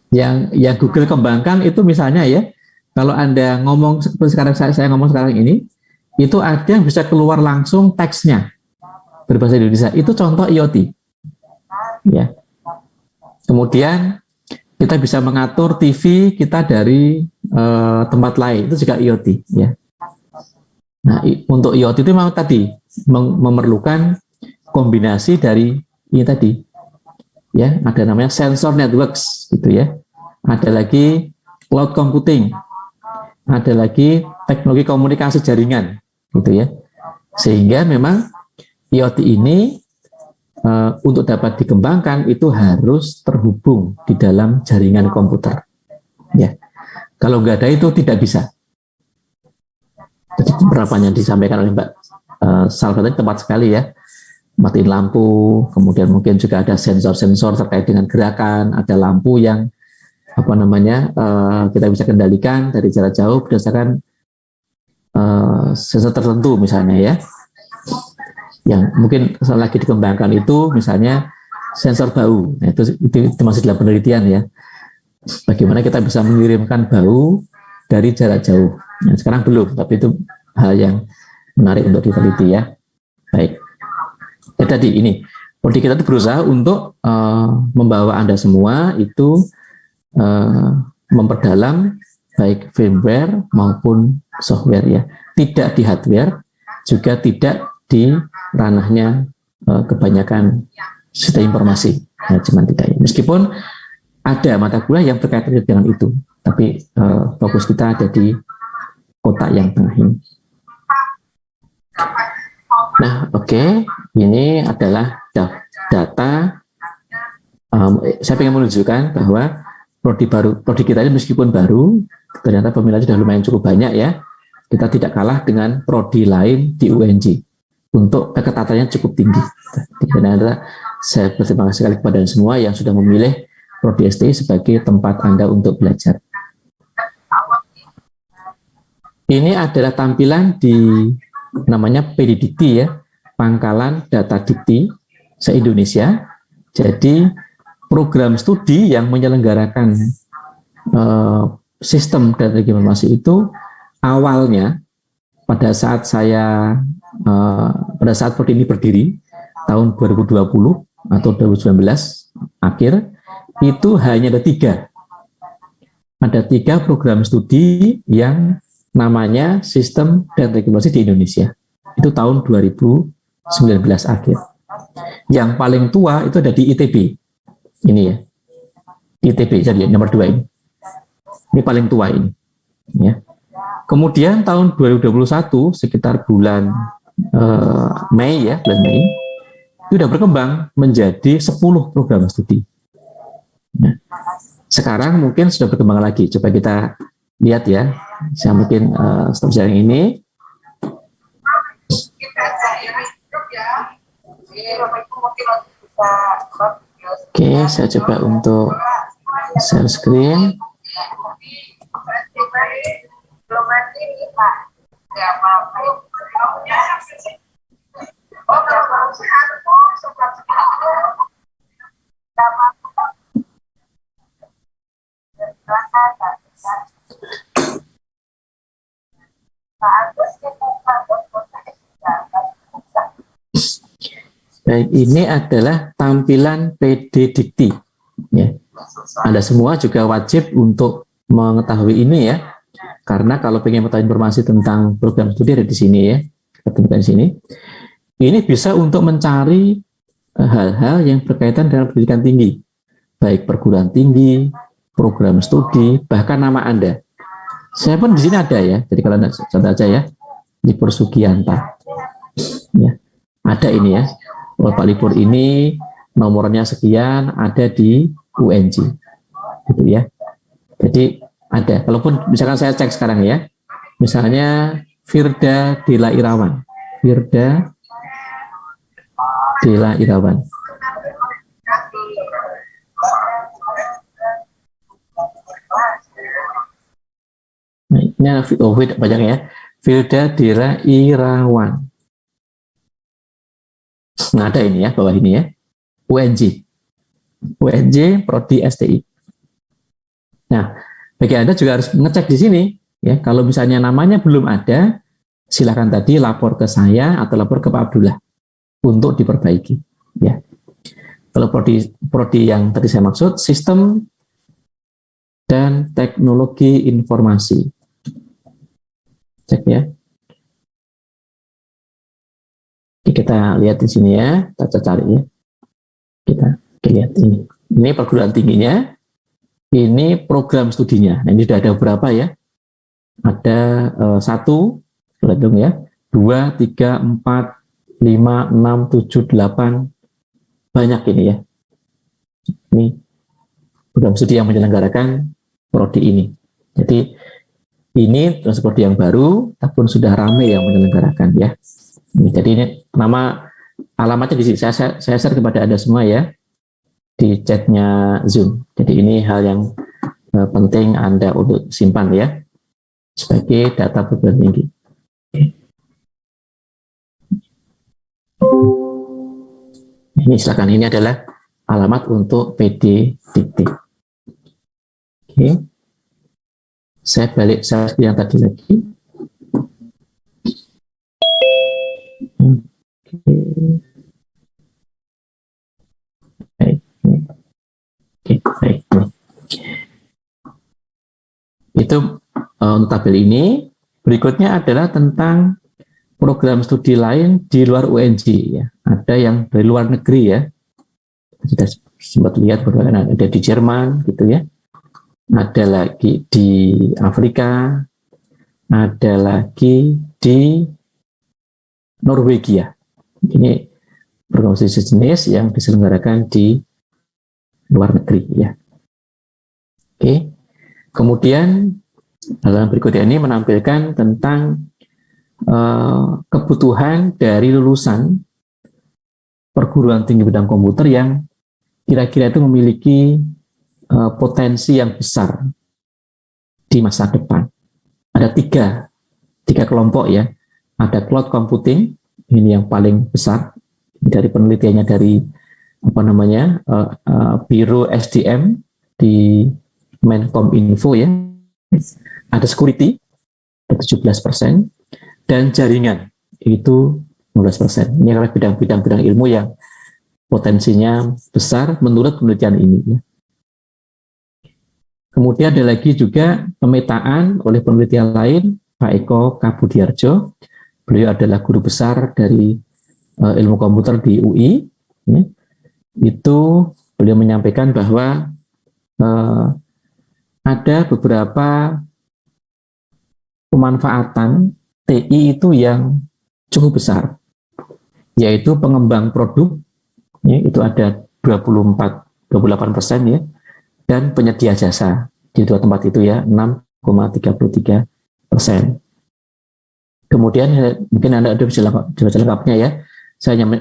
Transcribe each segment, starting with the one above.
Yang Google kembangkan itu misalnya ya, kalau Anda ngomong seperti sekarang saya ngomong sekarang ini, itu ada yang bisa keluar langsung teksnya berbahasa Indonesia. Itu contoh IoT. Ya. Kemudian kita bisa mengatur TV kita dari tempat lain, itu juga IoT. Ya. Nah, untuk IoT itu memang tadi memerlukan kombinasi dari ini tadi. Ya, ada namanya sensor networks gitu ya. Ada lagi cloud computing. Ada lagi teknologi komunikasi jaringan gitu ya. Sehingga memang IoT ini untuk dapat dikembangkan itu harus terhubung di dalam jaringan komputer. Ya. Kalau nggak ada itu tidak bisa. Jadi penerapannya disampaikan oleh Mbak Salva tadi tepat sekali ya. Matiin lampu, kemudian mungkin juga ada sensor-sensor terkait dengan gerakan, ada lampu yang kita bisa kendalikan dari jarak jauh berdasarkan sensor tertentu misalnya ya. Yang mungkin lagi dikembangkan itu misalnya sensor bau. Nah, itu masih dalam penelitian ya. Bagaimana kita bisa mengirimkan bau dari jarak jauh. Nah, sekarang belum, tapi itu hal yang menarik untuk diteliti ya. Baik. Tadi ini, Prodi kita itu berusaha untuk membawa Anda semua itu memperdalam baik firmware maupun software ya. Tidak di hardware, juga tidak di ranahnya kebanyakan sistem informasi. Manajemen tidak ya. Meskipun ada mata kuliah yang berkaitan dengan itu, tapi fokus kita ada di kotak yang tengah ini. Nah, oke. Ini adalah data. Saya ingin menunjukkan bahwa prodi kita ini meskipun baru, ternyata peminatnya sudah lumayan cukup banyak ya. Kita tidak kalah dengan prodi lain di UNJ. Untuk keketatannya cukup tinggi. Karena saya berterima kasih sekali kepada semua yang sudah memilih prodi ST sebagai tempat Anda untuk belajar. Ini adalah tampilan di namanya PDDikti ya, Pangkalan Data Dikti se-Indonesia. Jadi program studi yang menyelenggarakan sistem data informasi itu awalnya pada saat prodi ini berdiri tahun 2020 atau 2019 akhir itu hanya ada tiga program studi yang namanya sistem dan regulasi di Indonesia. Itu tahun 2019 akhir. Yang paling tua itu ada di ITB. Ini ya. ITB jadi nomor 2 ini. Ini paling tua ini. Ya. Kemudian tahun 2021 sekitar bulan Mei ya, bulan Mei, itu sudah berkembang menjadi 10 program studi. Nah, sekarang mungkin sudah berkembang lagi. Coba kita lihat ya. Saya mungkin stop sharing ini. Oke, saya coba untuk share screen. Baik, ini adalah tampilan PDDikti. Ya. Anda semua juga wajib untuk mengetahui ini ya, karena kalau ingin mengetahui informasi tentang program studi ada di sini ya, ketentuan sini. Ini bisa untuk mencari hal-hal yang berkaitan dengan pendidikan tinggi, baik perguruan tinggi, program studi, bahkan nama Anda. Saya pun di sini ada ya, jadi kalau Anda catat aja ya, Libur Sugianta. Ya, ada ini ya. Pak Libur ini nomornya sekian ada di UNJ, gitu ya. Jadi ada. Kalaupun misalkan saya cek sekarang ya, misalnya Firda Dela Irawan, Firda Dela Irawan. Nah, ini banyak ya, Firda Dela Irawan. Nah, ada ini ya, bawah ini ya, UNJ, Prodi STI. Nah, bagi Anda juga harus ngecek di sini, ya. Kalau misalnya namanya belum ada, silakan tadi lapor ke saya atau lapor ke Pak Abdullah untuk diperbaiki, ya. Kalau prodi yang tadi saya maksud, sistem dan teknologi informasi. Cek ya. Oke, kita lihat di sini ya, kita cari ya. Kita lihat ini. Ini perguruan tingginya, ini program studinya. Nah, ini sudah ada beberapa ya. Ada 1, hitung ya, 2, 3, 4, 5, 6, 7, 8, banyak ini ya. Ini program studi yang menyelenggarakan prodi ini. Jadi ini prodi yang baru, tapi sudah ramai yang menyelenggarakan ya. Jadi ini nama alamatnya di sini. Saya share kepada Anda semua ya di chatnya Zoom. Jadi ini hal yang penting Anda untuk simpan ya sebagai data perguruan tinggi. Ini silakan, ini adalah alamat untuk PD Dikti. Oke. Saya balik yang tadi lagi. Oke. Baik. Oke, baik. Itu untuk tabel ini. Berikutnya adalah tentang program studi lain di luar UNJ ya. Ada yang dari luar negeri ya. Kita sempat lihat bahwa ada di Jerman gitu ya. Ada lagi di Afrika, ada lagi di Norwegia. Ini program studi sejenis yang diselenggarakan di luar negeri ya. Oke. Kemudian halaman berikutnya ini menampilkan tentang kebutuhan dari lulusan perguruan tinggi bidang komputer yang kira-kira itu memiliki potensi yang besar di masa depan. Ada tiga kelompok ya. Ada cloud computing, ini yang paling besar dari penelitiannya dari Biro SDM di Menkominfo ya. Ada security 17%, dan jaringan itu 15%. Ini adalah bidang-bidang ilmu yang potensinya besar menurut penelitian ini. Kemudian ada lagi juga pemetaan oleh penelitian lain, Pak Eko Kabudiarjo. Beliau adalah guru besar dari ilmu komputer di UI. Ya. Itu beliau menyampaikan bahwa ada beberapa pemanfaatan TI itu yang cukup besar, yaitu pengembang produk, ya, itu ada 28% ya, dan penyedia jasa di dua tempat itu ya 6,33%. Kemudian mungkin Anda ada bisa lengkapnya ya, saya hanya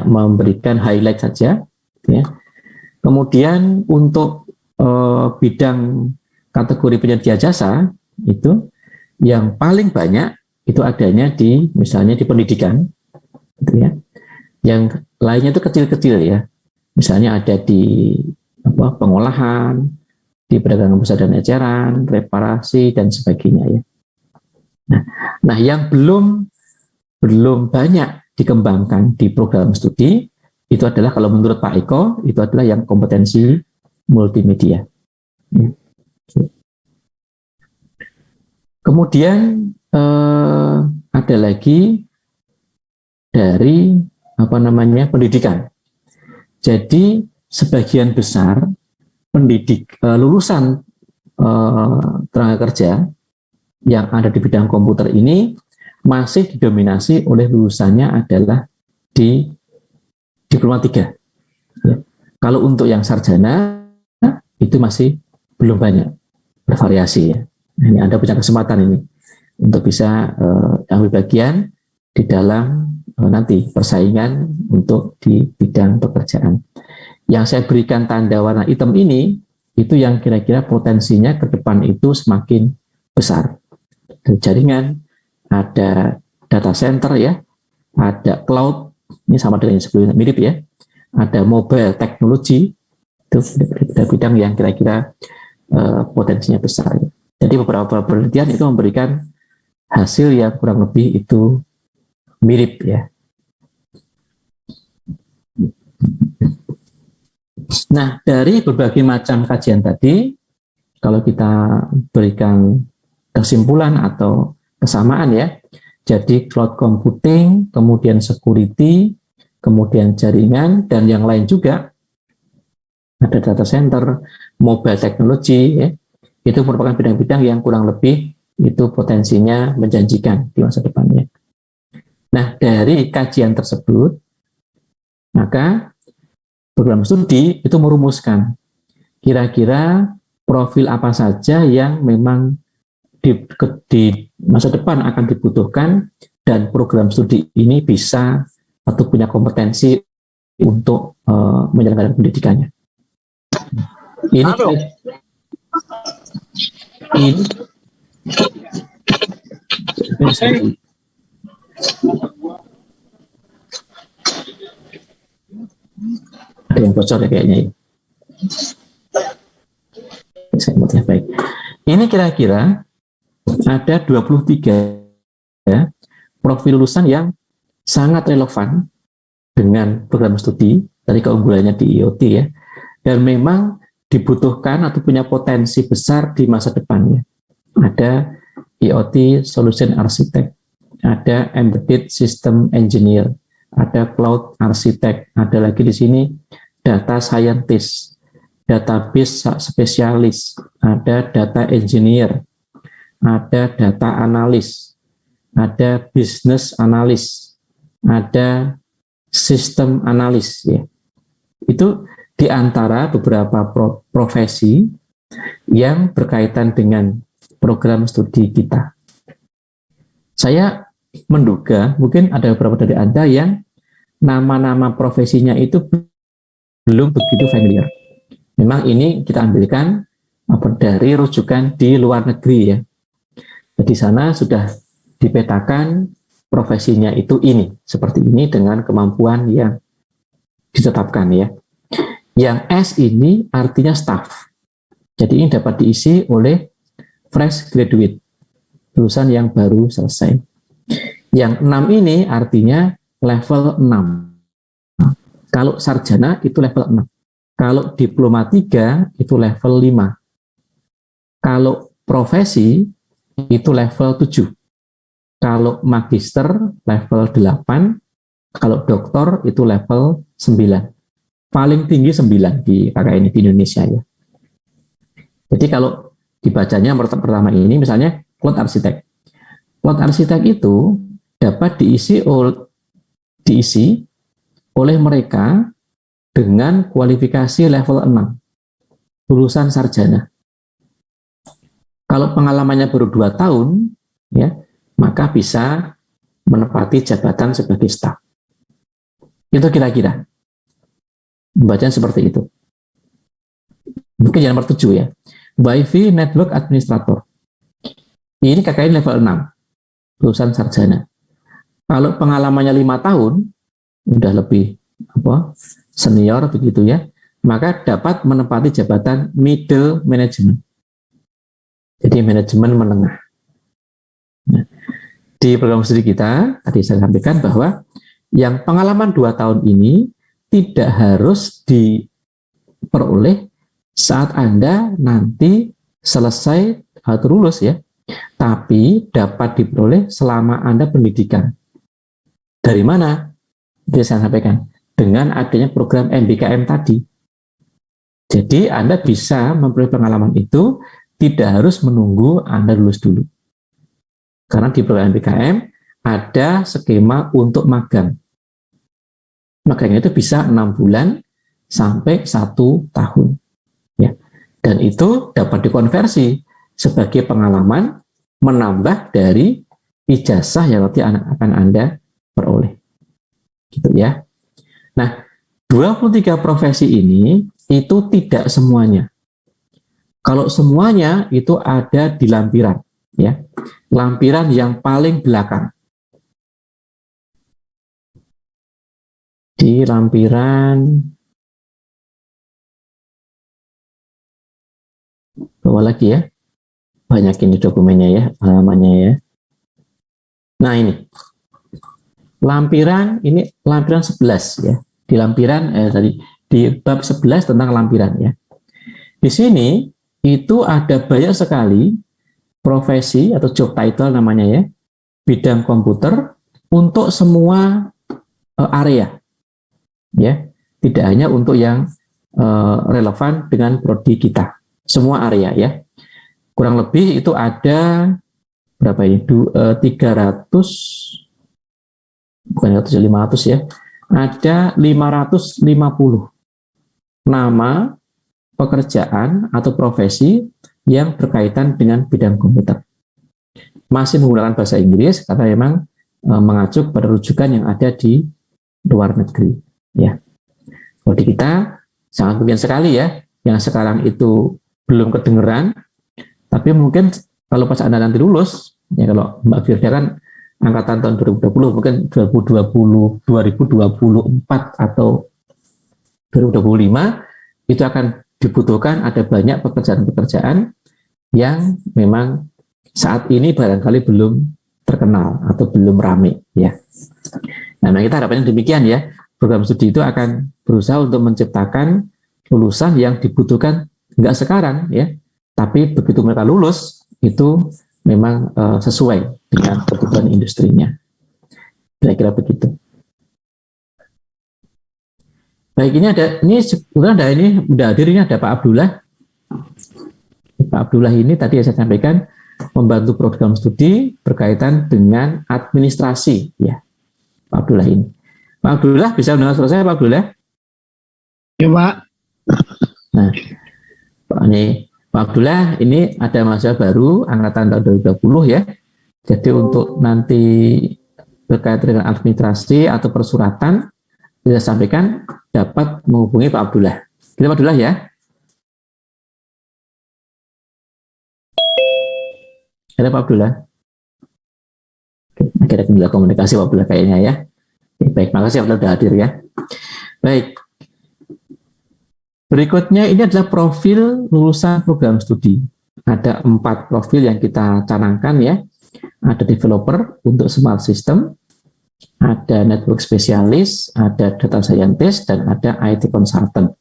memberikan highlight saja ya. Kemudian untuk bidang kategori penyedia jasa itu yang paling banyak itu adanya di misalnya di pendidikan gitu ya. Yang lainnya itu kecil-kecil ya. Misalnya ada di pengolahan, di perdagangan pusat dan eceran, reparasi dan sebagainya ya. Nah yang belum banyak dikembangkan di program studi itu adalah kalau menurut Pak Eko itu adalah yang kompetensi multimedia. Ya. Kemudian ada lagi dari pendidikan. Jadi sebagian besar lulusan tenaga kerja yang ada di bidang komputer ini masih didominasi oleh lulusannya adalah di diploma 3. Ya. Kalau untuk yang sarjana itu masih belum banyak, bervariasi ya. Nah, ini Anda punya kesempatan ini untuk bisa ambil bagian di dalam nanti persaingan untuk di bidang pekerjaan. Yang saya berikan tanda warna hitam ini itu yang kira-kira potensinya ke depan itu semakin besar. Ada jaringan, ada data center ya, ada cloud, ini sama dengan yang sebelumnya mirip ya, ada mobile technology, itu bidang yang kira-kira potensinya besar. Jadi beberapa penelitian itu memberikan hasil yang kurang lebih itu mirip ya. Nah, dari berbagai macam kajian tadi, kalau kita berikan kesimpulan atau kesamaan ya, jadi cloud computing, kemudian security, kemudian jaringan, dan yang lain juga, ada data center, mobile technology, ya, itu merupakan bidang-bidang yang kurang lebih itu potensinya menjanjikan di masa depannya. Nah, dari kajian tersebut, maka program studi itu merumuskan kira-kira profil apa saja yang memang di masa depan akan dibutuhkan dan program studi ini bisa atau punya kompetensi untuk menjalankan pendidikannya. Ini ada yang bocor ya kayaknya ya. Ya, baik. Ini kira-kira ada 23 ya, profil lulusan yang sangat relevan dengan program studi dari keunggulannya di IoT ya, dan memang dibutuhkan atau punya potensi besar di masa depannya. Ada IoT Solution Architect, ada Embedded System Engineer, ada Cloud Architect, ada lagi di sini Data Scientist, Database Spesialis, ada Data Engineer, ada Data Analyst, ada Business Analyst, ada System Analyst ya. Itu di antara beberapa profesi yang berkaitan dengan program studi kita. Saya menduga mungkin ada beberapa dari Anda yang nama-nama profesinya itu belum begitu familiar. Memang ini kita ambilkan dari rujukan di luar negeri ya. Di sana sudah dipetakan profesinya itu ini, seperti ini dengan kemampuan yang ditetapkan ya. Yang S ini artinya staff. Jadi ini dapat diisi oleh fresh graduate, lulusan yang baru selesai. Yang 6 ini artinya level 6. Kalau sarjana itu level 6. Kalau diploma 3 itu level 5. Kalau profesi itu level 7. Kalau magister level 8. Kalau doktor itu level 9. Paling tinggi 9 di KKN di Indonesia ya. Jadi kalau dibacanya pertama ini misalnya Cloud Architect. Cloud Architect itu dapat diisi oleh mereka dengan kualifikasi level 6, lulusan sarjana. Kalau pengalamannya baru 2 tahun, ya, maka bisa menempati jabatan sebagai staf. Itu kira-kira. Bacaan seperti itu. Mungkin yang nomor 7 ya. Wi-Fi Network Administrator. Ini KKN level 6, lulusan sarjana. Kalau pengalamannya 5 tahun, udah lebih senior begitu ya, maka dapat menempati jabatan middle management. Jadi manajemen menengah. Nah, di program studi kita, tadi saya sampaikan bahwa yang pengalaman 2 tahun ini tidak harus diperoleh saat Anda nanti selesai atau lulus ya, tapi dapat diperoleh selama Anda pendidikan. Dari mana? Jadi saya sampaikan, dengan adanya program MBKM tadi. Jadi Anda bisa memperoleh pengalaman itu tidak harus menunggu Anda lulus dulu. Karena di program MBKM ada skema untuk magang. Magangnya itu bisa 6 bulan sampai 1 tahun. Ya. Dan itu dapat dikonversi sebagai pengalaman menambah dari ijazah yang nanti akan Anda peroleh. Gitu ya. Nah, 23 profesi ini itu tidak semuanya. Kalau semuanya itu ada di lampiran, ya. Lampiran yang paling belakang. Di lampiran Bawa lagi ya. Banyak ini dokumennya ya, halamannya ya. Nah ini, lampiran, ini lampiran 11 ya. Di lampiran, tadi, di bab 11 tentang lampiran ya. Di sini, itu ada banyak sekali profesi atau job title namanya ya, bidang komputer untuk semua area ya, tidak hanya untuk yang relevan dengan prodi kita, semua area ya. Kurang lebih itu ada berapa ini? 300, bukan 500 ya, ada 550 nama pekerjaan atau profesi yang berkaitan dengan bidang komputer. Masih menggunakan bahasa Inggris karena memang mengacu pada rujukan yang ada di luar negeri ya. Kalau di kita sangat mungkin sekali ya yang sekarang itu belum kedengeran, tapi mungkin kalau pas Anda nanti lulus ya, kalau Mbak Firda kan angkatan tahun 2020, mungkin 2024 atau 2025 itu akan dibutuhkan ada banyak pekerjaan-pekerjaan yang memang saat ini barangkali belum terkenal atau belum rame ya. Nah, kita harapannya demikian ya. Program studi itu akan berusaha untuk menciptakan lulusan yang dibutuhkan enggak sekarang ya, tapi begitu mereka lulus itu memang sesuai dengan kebutuhan industrinya. Kira-kira begitu. Baik, ini udah hadir, ini ada Pak Abdullah. Pak Abdullah ini tadi saya sampaikan membantu program studi berkaitan dengan administrasi ya. Pak Abdullah ini. Pak Abdullah bisa mendengar suara saya, Pak Abdullah? Ya, Pak. Nah, Pak Abdullah ini ada mahasiswa baru angkatan tahun 2020 ya. Jadi untuk nanti berkaitan dengan administrasi atau persuratan, saya sampaikan dapat menghubungi Pak Abdullah. Kita Pak Abdullah ya. Ada Pak Abdullah. Akhirnya kendala komunikasi Pak Abdullah kayaknya ya. Baik, makasih Abdullah sudah hadir ya. Baik. Berikutnya ini adalah profil lulusan program studi. Ada 4 profil yang kita canangkan ya. Ada developer untuk smart system, ada network specialist, ada data scientist, dan ada IT consultant.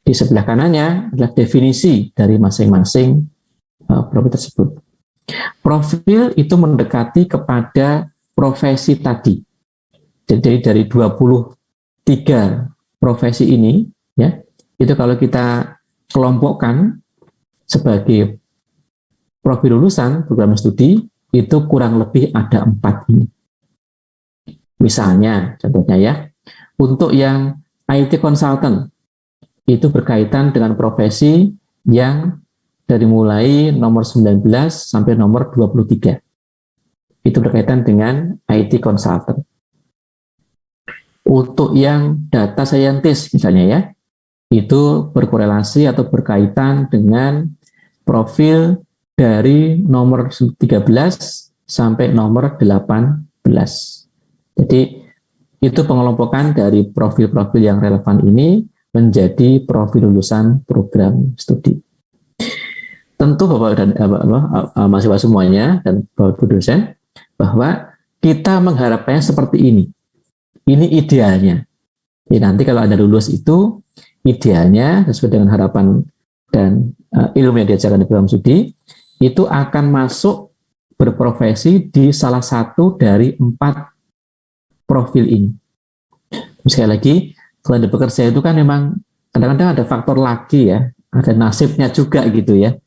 Di sebelah kanannya adalah definisi dari masing-masing profil tersebut. Profil itu mendekati kepada profesi tadi. Jadi dari 23 profesi ini, ya, itu kalau kita kelompokkan sebagai profil lulusan program studi, itu kurang lebih ada 4 ini. Misalnya, contohnya ya, untuk yang IT consultant, itu berkaitan dengan profesi yang dari mulai nomor 19 sampai nomor 23. Itu berkaitan dengan IT consultant. Untuk yang data scientist misalnya ya, itu berkorelasi atau berkaitan dengan profil dari nomor 13 sampai nomor 18. Jadi itu pengelompokan dari profil-profil yang relevan ini menjadi profil lulusan program studi. Tentu Bapak dan mahasiswa semuanya dan Bapak dosen bahwa kita mengharapkannya seperti ini. Ini idealnya. Jadi nanti kalau Anda lulus itu idealnya sesuai dengan harapan dan ilmu yang diajarkan di program studi itu akan masuk berprofesi di salah satu dari 4 profil ini. Sekali lagi, kalau Anda bekerja itu kan memang kadang-kadang ada faktor lagi ya, ada nasibnya juga gitu ya.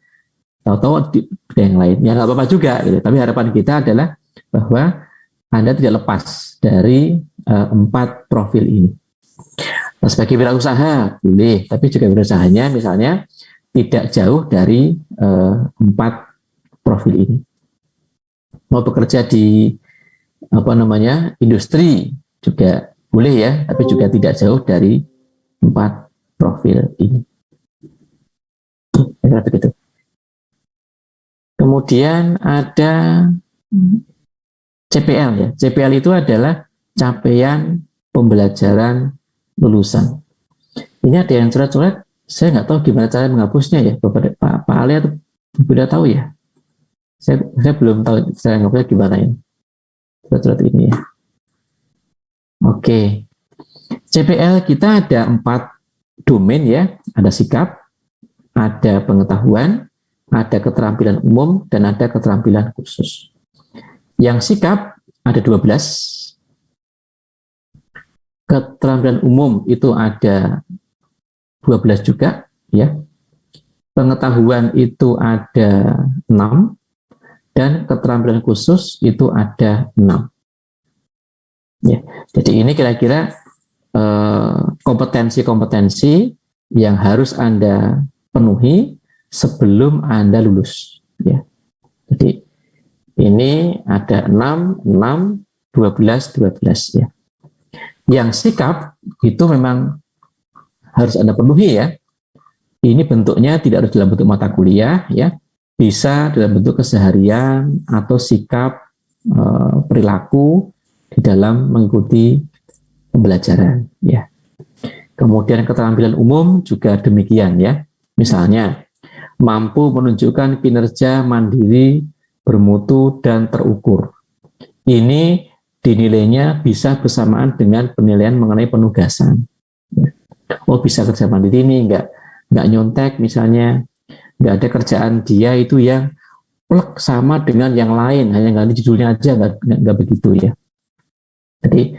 Tahu-tahu di yang lain, ya nggak apa-apa juga gitu. Tapi harapan kita adalah bahwa Anda tidak lepas dari 4 profil ini. Nah, sebagai wirausaha boleh, tapi juga wirausahanya misalnya tidak jauh dari 4 profil ini. Mau bekerja di industri juga boleh ya, tapi juga tidak jauh dari 4 profil ini. Begitu. Kemudian ada CPL ya. CPL itu adalah capaian pembelajaran lulusan. Ini ada yang coret-coret Saya nggak tahu gimana cara menghapusnya ya, Pak Ali atau sudah tahu ya. Saya belum tahu cara menghapusnya gimana ya. Surat ini ya. Oke, CPL kita ada 4 domain ya, ada sikap, ada pengetahuan, ada keterampilan umum, dan ada keterampilan khusus. Yang sikap ada 12, keterampilan umum itu ada 12 juga ya, pengetahuan itu ada 6, dan keterampilan khusus itu ada 6 ya. Jadi ini kira-kira kompetensi-kompetensi yang harus Anda penuhi sebelum Anda lulus ya. Jadi ini ada 6, 6, 12, 12 ya. Yang sikap itu memang harus Anda penuhi ya. Ini bentuknya tidak harus dalam bentuk mata kuliah ya. Bisa dalam bentuk keseharian atau sikap perilaku di dalam mengikuti pembelajaran ya. Kemudian keterampilan umum juga demikian ya. Misalnya mampu menunjukkan kinerja mandiri, bermutu dan terukur. Ini dinilainya bisa bersamaan dengan penilaian mengenai penugasan. Oh, bisa kerja mandiri ini, nggak nyontek misalnya, nggak ada kerjaan dia itu yang plek sama dengan yang lain, hanya ganti judulnya aja, nggak begitu ya. Jadi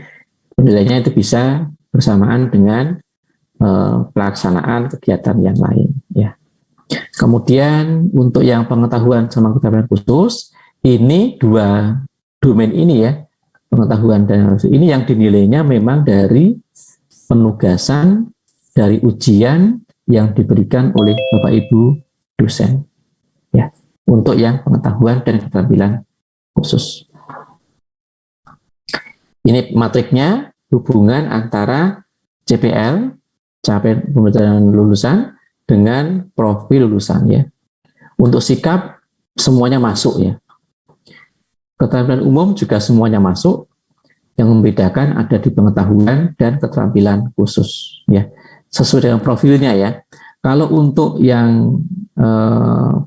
penilaiannya itu bisa bersamaan dengan pelaksanaan kegiatan yang lain ya. Kemudian untuk yang pengetahuan sama keterampilan khusus, ini 2 domain ini ya, pengetahuan dan ini yang dinilainya memang dari penugasan, dari ujian yang diberikan oleh Bapak Ibu dosen ya, untuk yang pengetahuan dan keterampilan khusus. Ini matriknya, hubungan antara CPL, capaian pembelajaran lulusan, dengan profil lulusan ya. Untuk sikap semuanya masuk ya. Keterampilan umum juga semuanya masuk. Yang membedakan ada di pengetahuan dan keterampilan khusus ya. Sesuai dengan profilnya ya. Kalau untuk yang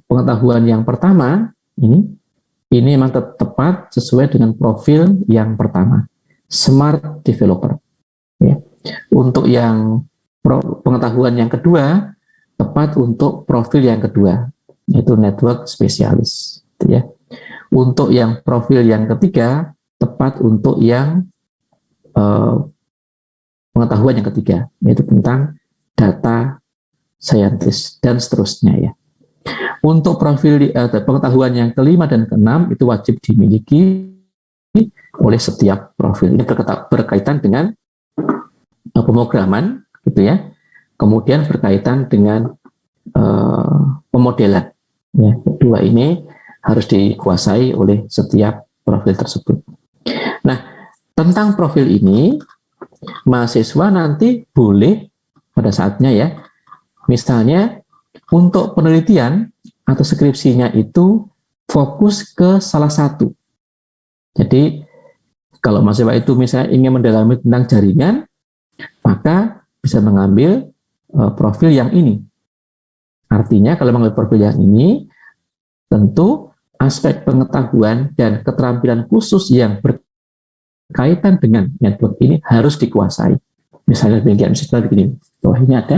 pengetahuan yang pertama ini memang tepat sesuai dengan profil yang pertama. Smart developer ya. Untuk yang pengetahuan yang kedua tepat untuk profil yang kedua, yaitu network spesialis ya. Untuk yang profil yang ketiga tepat untuk yang pengetahuan yang ketiga, yaitu tentang data scientist dan seterusnya ya. Untuk profil pengetahuan yang kelima dan keenam itu wajib dimiliki oleh setiap profil. Ini berkaitan dengan pemrograman gitu ya. Kemudian berkaitan dengan pemodelan ya. Dua ini harus dikuasai oleh setiap profil tersebut. Nah, tentang profil ini mahasiswa nanti boleh pada saatnya ya, misalnya untuk penelitian atau skripsinya itu fokus ke salah satu. Jadi kalau mahasiswa itu misalnya ingin mendalami tentang jaringan, maka bisa mengambil profil yang ini. Artinya kalau mengambil profil yang ini, tentu aspek pengetahuan dan keterampilan khusus yang berkaitan dengan network ini harus dikuasai. Misalnya misalnya begini, bahwa ini ada,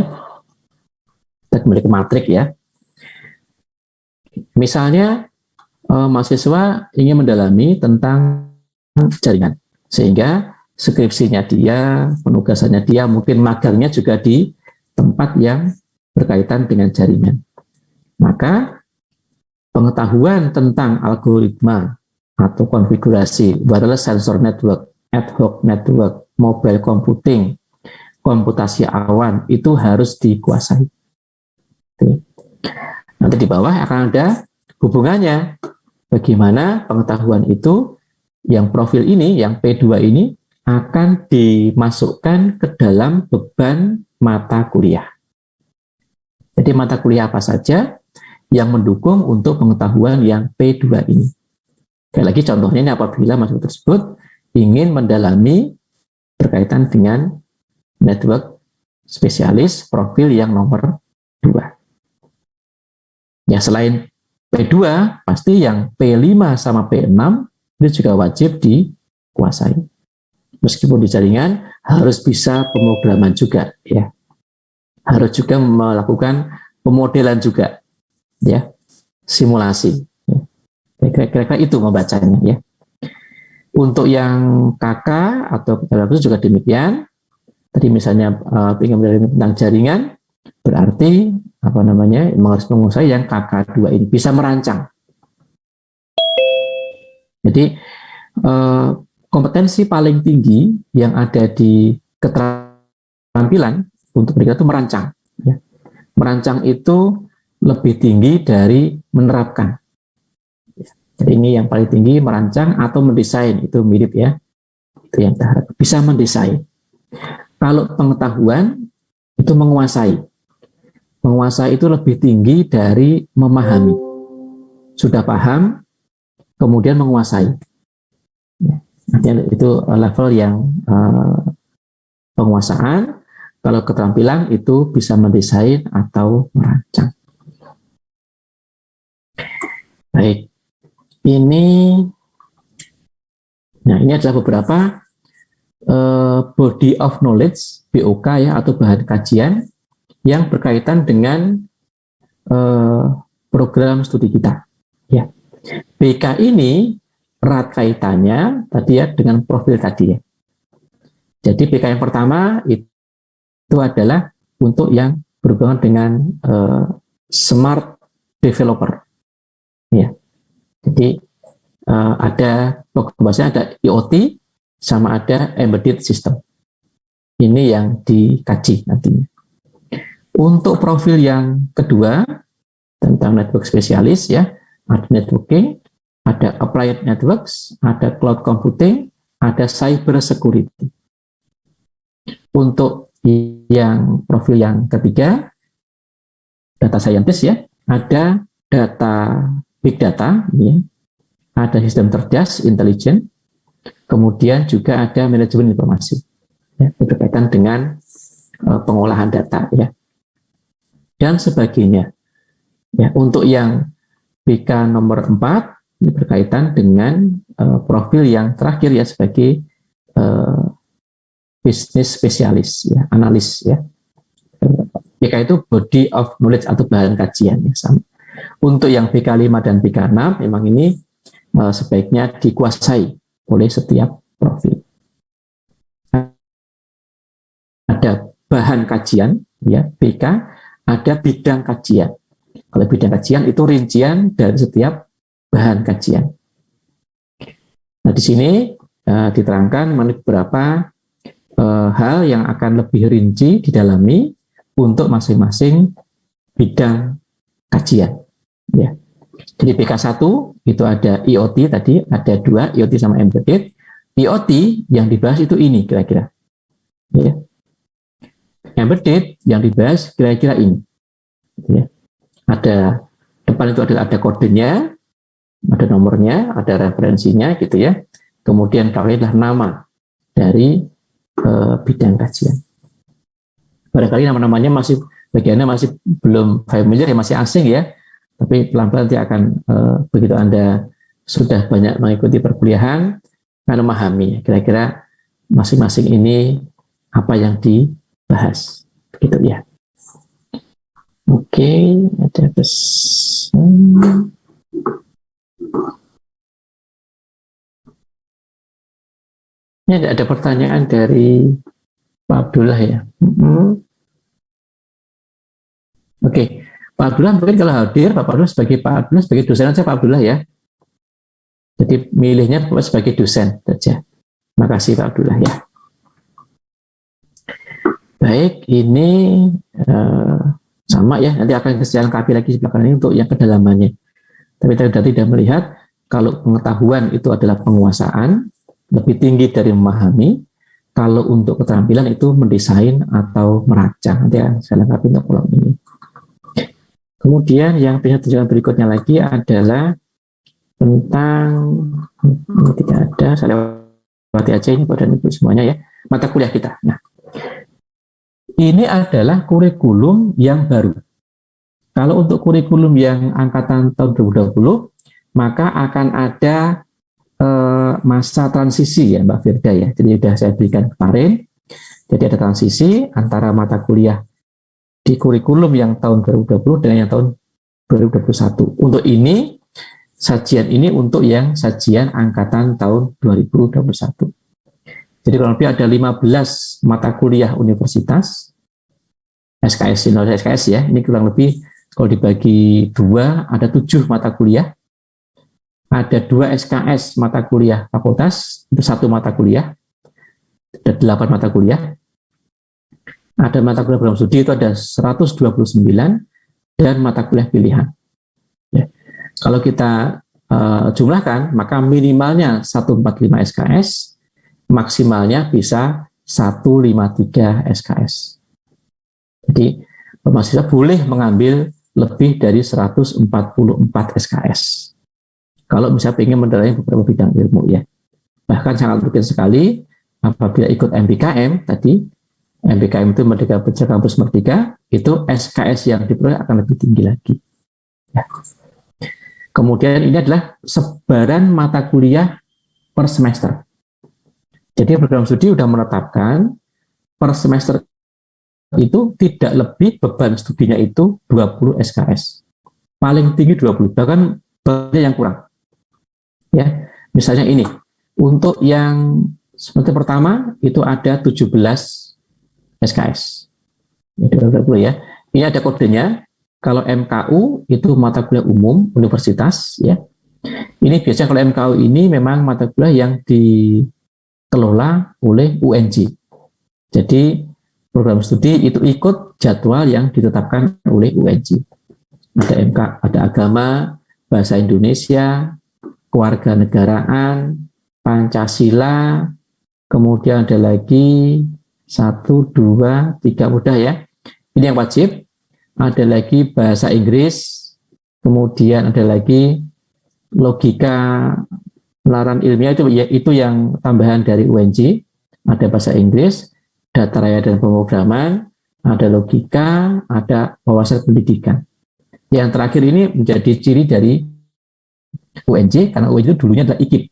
kita kembali ke matrik ya. Misalnya mahasiswa ingin mendalami tentang jaringan, sehingga skripsinya dia, penugasannya dia, mungkin magangnya juga di tempat yang berkaitan dengan jaringan. Maka pengetahuan tentang algoritma atau konfigurasi wireless sensor network, ad hoc network, mobile computing, komputasi awan itu harus dikuasai. Nanti di bawah akan ada hubungannya bagaimana pengetahuan itu yang profil ini, yang P2 ini akan dimasukkan ke dalam beban mata kuliah. Jadi mata kuliah apa saja yang mendukung untuk pengetahuan yang P2 ini. Sekali lagi contohnya ini apabila mahasiswa tersebut ingin mendalami berkaitan dengan network spesialis profil yang nomor Ya, selain P2, pasti yang P5 sama P6 itu juga wajib dikuasai. Meskipun di jaringan harus bisa pemrograman juga, ya. Harus juga melakukan pemodelan juga, ya, simulasi. Ya. Kira-kira itu membacanya, ya. Untuk yang KK atau itu juga demikian. Tadi misalnya ingin belajar tentang jaringan, berarti harus menguasai yang KK2 ini, bisa merancang. Jadi kompetensi paling tinggi yang ada di keterampilan untuk mereka itu merancang. Ya. Merancang itu lebih tinggi dari menerapkan. Jadi ini yang paling tinggi, merancang atau mendesain, itu mirip ya. Itu yang kita harapkan, bisa mendesain. Kalau pengetahuan itu menguasai. Menguasai itu lebih tinggi dari memahami. Sudah paham, kemudian menguasai. Itu level yang penguasaan. Kalau keterampilan itu bisa mendesain atau merancang. Baik, ini adalah beberapa body of knowledge (BOK) ya, atau bahan kajian yang berkaitan dengan program studi kita. Ya, BK ini erat kaitannya tadi ya dengan profil tadi ya. Jadi BK yang pertama itu adalah untuk yang berhubungan dengan smart developer. Ya, jadi ada bahasanya ada IoT sama ada embedded system. Ini yang dikaji nantinya. Untuk profil yang kedua tentang network spesialis ya, ada networking, ada applied networks, ada cloud computing, ada cyber security. Untuk yang profil yang ketiga, data scientist ya, ada data big data, ya, ada sistem cerdas, intelijen, kemudian juga ada manajemen informasi, ya, berkaitan dengan pengolahan data, ya, dan sebagainya. Ya, untuk yang BK nomor 4 ini berkaitan dengan profil yang terakhir ya sebagai bisnis spesialis, ya, analis ya. BK itu body of knowledge atau bahan kajian ya, sama. Untuk yang BK 5 dan BK 6 memang ini sebaiknya dikuasai oleh setiap profil. Ada bahan kajian ya BK, ada bidang kajian. Kalau bidang kajian itu rincian dari setiap bahan kajian. Nah, di sini diterangkan beberapa hal yang akan lebih rinci didalami untuk masing-masing bidang kajian. Ya. Jadi BK1 itu ada IoT tadi, ada 2, IoT sama embedded. IoT yang dibahas itu ini kira-kira. Ya. Embedded yang dibahas kira-kira ini. Ya. Ada depan itu ada kodenya, ada nomornya, ada referensinya gitu ya. Kemudian kalau adalah nama dari bidang kajian. Barangkali nama-namanya bagiannya masih belum familiar ya, masih asing ya. Tapi pelan-pelan nanti akan begitu Anda sudah banyak mengikuti perkuliahan, akan memahami kira-kira masing-masing ini apa yang dibahas, begitu ya. Oke, ada pesan. Ini ada pertanyaan dari Pak Abdullah ya. Oke, Pak Abdullah mungkin kalau hadir, Pak Abdullah sebagai dosen saja Pak Abdullah ya. Jadi milihnya sebagai dosen saja. Terima kasih Pak Abdullah ya. Baik, ini sama ya. Nanti akan saya lengkapi lagi di belakang ini untuk yang kedalamannya. Tapi tadi sudah tidak melihat kalau pengetahuan itu adalah penguasaan lebih tinggi dari memahami. Kalau untuk keterampilan itu mendesain atau merancang. Nanti saya lengkapi untuk kolom ini. Kemudian yang tunjangan berikutnya lagi adalah tentang ini tidak ada, saya lewati aja ini Bapak dan Ibu semuanya ya, mata kuliah kita. Nah, ini adalah kurikulum yang baru. Kalau untuk kurikulum yang angkatan tahun 2020, maka akan ada masa transisi ya Mbak Firda ya. Jadi sudah saya berikan kemarin. Jadi ada transisi antara mata kuliah di kurikulum yang tahun 2020 dengan yang tahun 2021. Untuk ini, sajian ini untuk yang sajian angkatan tahun 2021. Jadi kurang lebih ada 15 mata kuliah universitas, SKS, SKS ya, ini kurang lebih kalau dibagi dua, ada 7 mata kuliah, ada 2 SKS mata kuliah fakultas, itu 1 mata kuliah, ada 8 mata kuliah, ada mata kuliah program studi itu ada 129 dan mata kuliah pilihan. Ya. Kalau kita jumlahkan, maka minimalnya 145 SKS, maksimalnya bisa 153 SKS. Jadi mahasiswa boleh mengambil lebih dari 144 SKS. Kalau misalnya ingin mendalami beberapa bidang ilmu ya. Bahkan sangat mungkin sekali apabila ikut MBKM tadi, MBKM itu Merdeka Belajar Kampus Merdeka, itu SKS yang diperoleh akan lebih tinggi lagi. Ya. Kemudian ini adalah sebaran mata kuliah per semester. Jadi program studi sudah menetapkan per semester itu tidak lebih beban studinya itu 20 SKS. Paling tinggi 20, bahkan banyak yang kurang. Ya, misalnya ini, untuk yang semester pertama itu ada 17 SKS. Ya. Ini ada kodenya. Kalau MKU itu mata kuliah umum universitas ya. Ini biasanya kalau MKU ini memang mata kuliah yang dikelola oleh UNJ. Jadi program studi itu ikut jadwal yang ditetapkan oleh UNJ. Ada MK, ada agama, bahasa Indonesia, kewarganegaraan, Pancasila, kemudian ada lagi 1, 2, 3 mudah ya. Ini yang wajib. Ada lagi bahasa Inggris, kemudian ada lagi logika pelajaran ilmiah itu yang tambahan dari UNJ. Ada bahasa Inggris, data raya dan pemrograman, ada logika, ada wawasan pendidikan. Yang terakhir ini menjadi ciri dari UNJ karena UNJ itu dulunya adalah IKIP.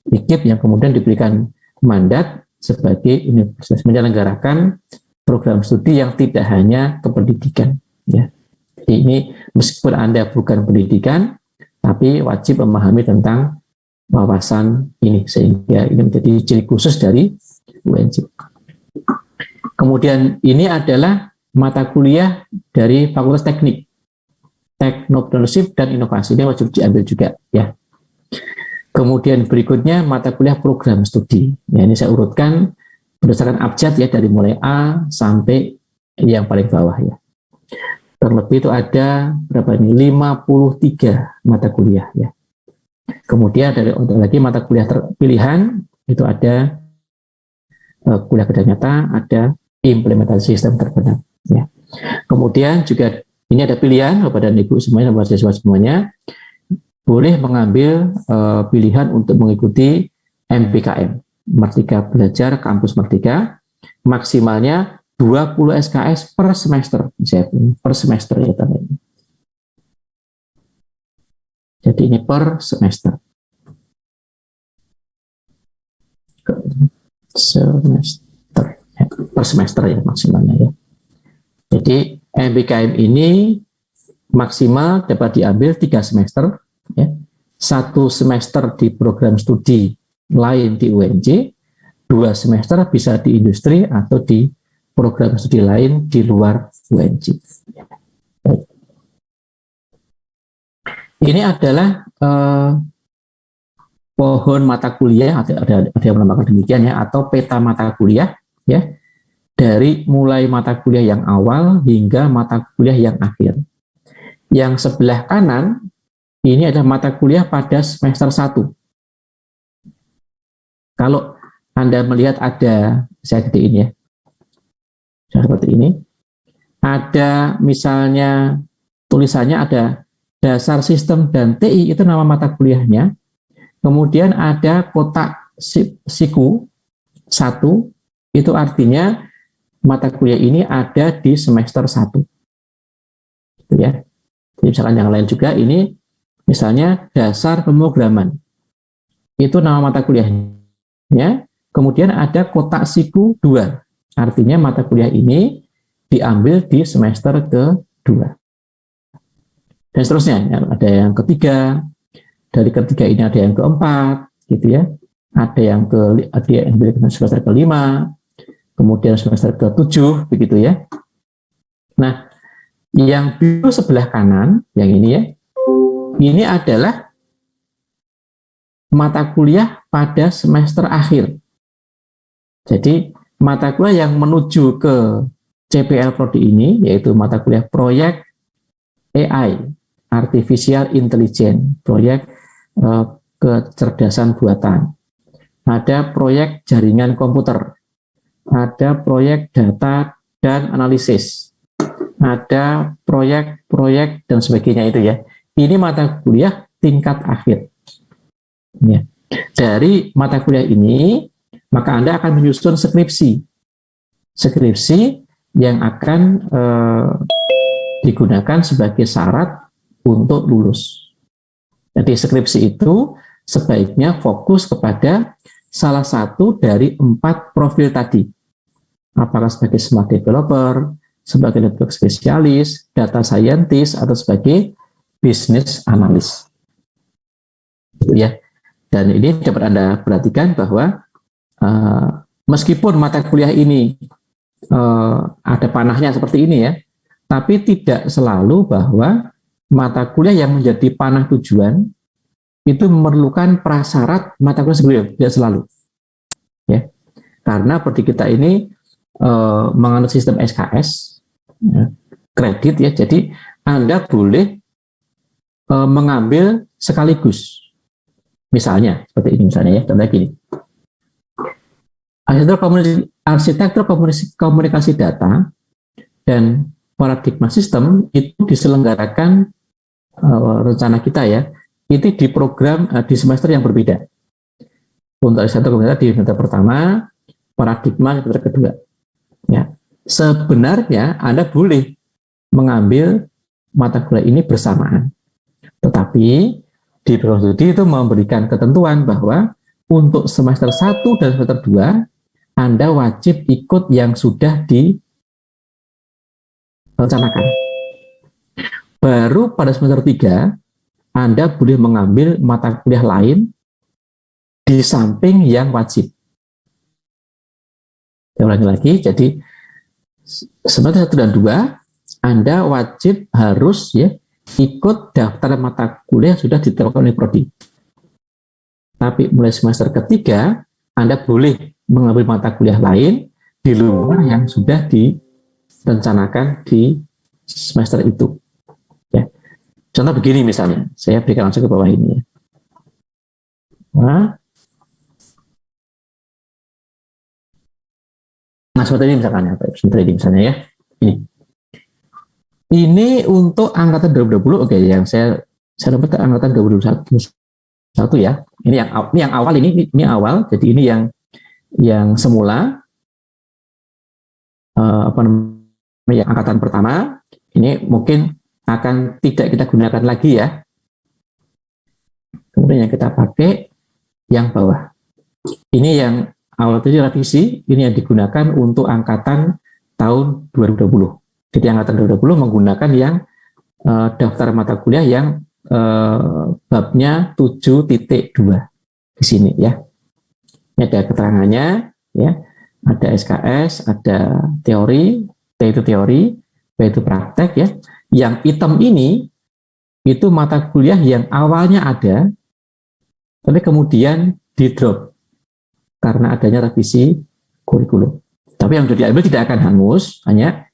IKIP yang kemudian diberikan mandat sebagai universitas menyelenggarakan program studi yang tidak hanya kependidikan. Ya. Jadi ini meskipun Anda bukan pendidikan, tapi wajib memahami tentang wawasan ini sehingga ini menjadi ciri khusus dari UNJ. Kemudian ini adalah mata kuliah dari Fakultas Teknik, Teknopreneurship dan Inovasi. Ini wajib diambil juga ya. Kemudian berikutnya mata kuliah program studi. Ya, ini saya urutkan berdasarkan abjad ya dari mulai A sampai yang paling bawah ya. Terlebih itu ada berapa ini? 53 mata kuliah ya. Kemudian ada lagi mata kuliah pilihan itu ada kuliah kerja nyata, ada implementasi sistem terpadu ya. Kemudian juga ini ada pilihan kepada Ibu semuanya, mahasiswa semuanya boleh mengambil pilihan untuk mengikuti MBKM, Merdeka Belajar Kampus Merdeka, maksimalnya 20 SKS per semester, per semester ya teman-teman. Jadi ini per semester. Per semester ya maksimalnya ya. Jadi MBKM ini maksimal dapat diambil 3 semester. Ya. 1 semester di program studi lain di UNJ, 2 semester bisa di industri atau di program studi lain di luar UNJ. Ini adalah pohon mata kuliah, ada yang menamakan demikian ya, atau peta mata kuliah ya, dari mulai mata kuliah yang awal hingga mata kuliah yang akhir. Yang sebelah kanan ini adalah mata kuliah pada semester 1. Kalau Anda melihat ada, saya gedein ya, seperti ini, ada misalnya tulisannya ada dasar sistem dan TI, itu nama mata kuliahnya. Kemudian ada kotak siku 1, itu artinya mata kuliah ini ada di semester 1. Gitu ya. Jadi misalkan yang lain juga ini, misalnya dasar pemrograman. Itu nama mata kuliahnya. Kemudian ada kotak siku 2. Artinya mata kuliah ini diambil di semester kedua. Dan seterusnya, ada yang ketiga, dari ketiga ini ada yang keempat, gitu ya. Ada yang semester kelima, kemudian semester ke-7, begitu ya. Nah, yang biru sebelah kanan, yang ini ya, ini adalah mata kuliah pada semester akhir. Jadi, mata kuliah yang menuju ke CPL Prodi ini, yaitu mata kuliah proyek AI, Artificial Intelligence, proyek kecerdasan buatan. Ada proyek jaringan komputer, ada proyek data dan analisis, ada proyek-proyek dan sebagainya itu ya. Ini mata kuliah tingkat akhir. Ya. Dari mata kuliah ini, maka Anda akan menyusun skripsi. Skripsi yang akan digunakan sebagai syarat untuk lulus. Jadi skripsi itu sebaiknya fokus kepada salah satu dari 4 profil tadi. Apakah sebagai smart developer, sebagai network spesialis, data scientist, atau sebagai business analyst. Ya. Dan ini dapat Anda perhatikan bahwa meskipun mata kuliah ini ada panahnya seperti ini ya, tapi tidak selalu bahwa mata kuliah yang menjadi panah tujuan itu memerlukan prasyarat mata kuliah sebelumnya, tidak selalu. Ya. Karena prodi kita ini menganut sistem SKS, ya, kredit ya, jadi Anda boleh mengambil sekaligus. Misalnya, seperti ini misalnya ya, contohnya gini. Arsitektur komunikasi data dan paradigma sistem itu diselenggarakan rencana kita ya, itu di program di semester yang berbeda. Untuk arsitektur komunikasi di semester pertama, paradigma semester kedua. Ya, sebenarnya Anda boleh mengambil mata kuliah ini bersamaan, tetapi di program studi itu memberikan ketentuan bahwa untuk semester 1 dan semester 2 Anda wajib ikut yang sudah direncanakan. Baru pada semester 3 Anda boleh mengambil mata kuliah lain di samping yang wajib. Saya ulangi lagi, jadi semester 1 dan 2 Anda wajib harus ya ikut daftar mata kuliah sudah ditetapkan oleh prodi. Tapi mulai semester ketiga, Anda boleh mengambil mata kuliah lain di luar yang sudah direncanakan di semester itu. Ya. Contoh begini misalnya, saya berikan langsung ke bawah ini. Ya. Nah, seperti ini misalkan ya, seperti ini misalnya ya. Ini untuk angkatan 2020, oke, yang saya dapat angkatan 2021 ya. Ini yang awal ini awal. Jadi ini yang semula yang angkatan pertama. Ini mungkin akan tidak kita gunakan lagi ya. Kemudian yang kita pakai yang bawah. Ini yang awal tadi revisi, ini yang digunakan untuk angkatan tahun 2020. Jadi angkatan 2020 menggunakan yang daftar mata kuliah yang babnya 7.2 di sini ya. Ini ada keterangannya ya. Ada SKS, ada teori, T itu teori, P itu praktek ya. Yang hitam ini itu mata kuliah yang awalnya ada tapi kemudian di drop karena adanya revisi kurikulum. Tapi yang sudah diambil tidak akan hangus, hanya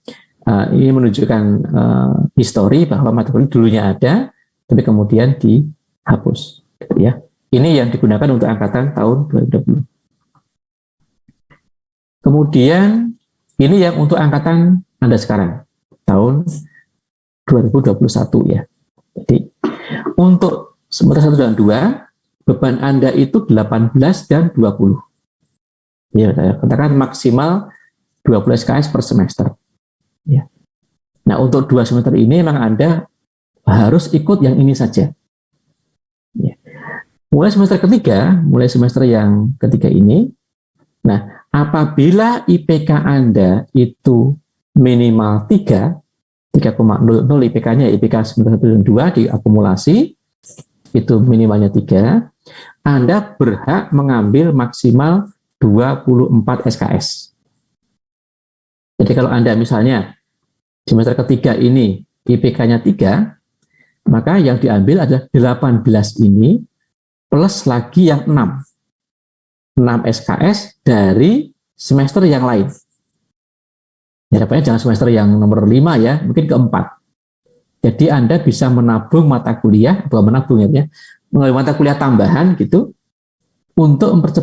ini menunjukkan histori bahwa mata kuliah dulunya ada, tapi kemudian dihapus. Gitu ya. Ini yang digunakan untuk angkatan tahun 2020. Kemudian ini yang untuk angkatan Anda sekarang, tahun 2021 ya. Jadi untuk semester 1 dan 2, beban Anda itu 18 dan 20. Ya, saya katakan maksimal 20 SKS per semester. Ya. Nah, untuk 2 semester ini memang Anda harus ikut yang ini saja. Ya. Mulai semester yang ketiga ini, nah, apabila IPK Anda itu minimal 3,00 IPK-nya, IPK 9,2 diakumulasi, itu minimalnya 3, Anda berhak mengambil maksimal 24 SKS. Jadi kalau Anda misalnya semester ketiga ini IPK-nya 3, maka yang diambil adalah 18 ini plus lagi yang 6 SKS dari semester yang lain. Ya, dapatnya jangan semester yang nomor 5 ya, mungkin keempat. Jadi Anda bisa menabung mata kuliah, atau menabung ya, mengambil mata kuliah tambahan gitu, untuk mempercepat